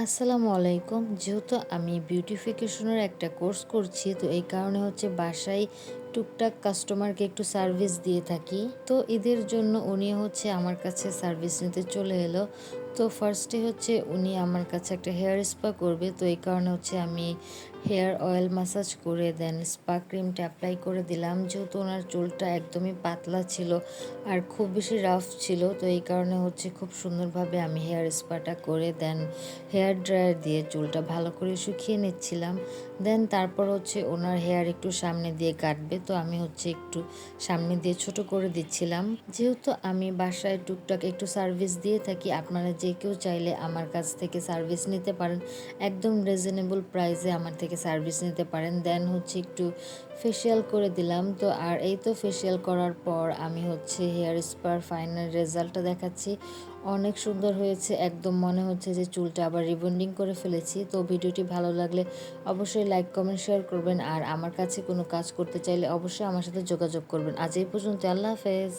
আসসালামু আলাইকুম। যেহেতু আমি বিউটিফিকেশনের একটা কোর্স করছি, তো এই কারণে হচ্ছে বাসায় টুকটাক কাস্টমারকে একটু সার্ভিস দিয়ে থাকি। তো ঈদের জন্য উনি হচ্ছে আমার কাছে সার্ভিস নিতে চলে এলো। তো ফার্স্টে হচ্ছে উনি আমার কাছে একটা হেয়ার স্পা করবে। তো এই কারণে হচ্ছে আমি হেয়ার অয়েল ম্যাসাজ করে দেন স্পা ক্রিমটা অ্যাপ্লাই করে দিলাম। যেহেতু ওনার চুলটা একদমই পাতলা ছিল আর খুব বেশি রাফ ছিল, তো এই কারণে হচ্ছে খুব সুন্দরভাবে আমি হেয়ার স্পাটা করে দেন হেয়ার ড্রায়ার দিয়ে চুলটা ভালো করে শুকিয়ে নিচ্ছিলাম। দেন তারপর হচ্ছে ওনার হেয়ার একটু সামনে দিয়ে কাটবে, তো আমি হচ্ছে একটু সামনে দিয়ে ছোট করে দিচ্ছিলাম। যেহেতু আমি বাসায় টুকটাক একটু সার্ভিস দিয়ে থাকি, আপনারা যে কেউ চাইলে আমার কাছ থেকে সার্ভিস নিতে পারেন। একদম রিজনেবল প্রাইসে আমার থেকে সার্ভিস নিতে পারেন। দেন হচ্ছে একটু ফেসিয়াল করে দিলাম। তো আর এই তো ফেসিয়াল করার পর আমি হচ্ছে হেয়ার স্পার ফাইনাল রেজাল্টটা দেখাচ্ছি। অনেক সুন্দর হয়েছে, একদম মনে হচ্ছে যে চুলটা আবার রিবন্ডিং করে ফেলেছি। তো ভিডিওটি ভালো লাগলে অবশ্যই লাইক কমেন্ট শেয়ার করবেন, আর আমার কাছে কোনো কাজ করতে চাইলে অবশ্যই আমার সাথে যোগাযোগ করবেন। আজ এই পর্যন্ত, আল্লাহ হাফেজ।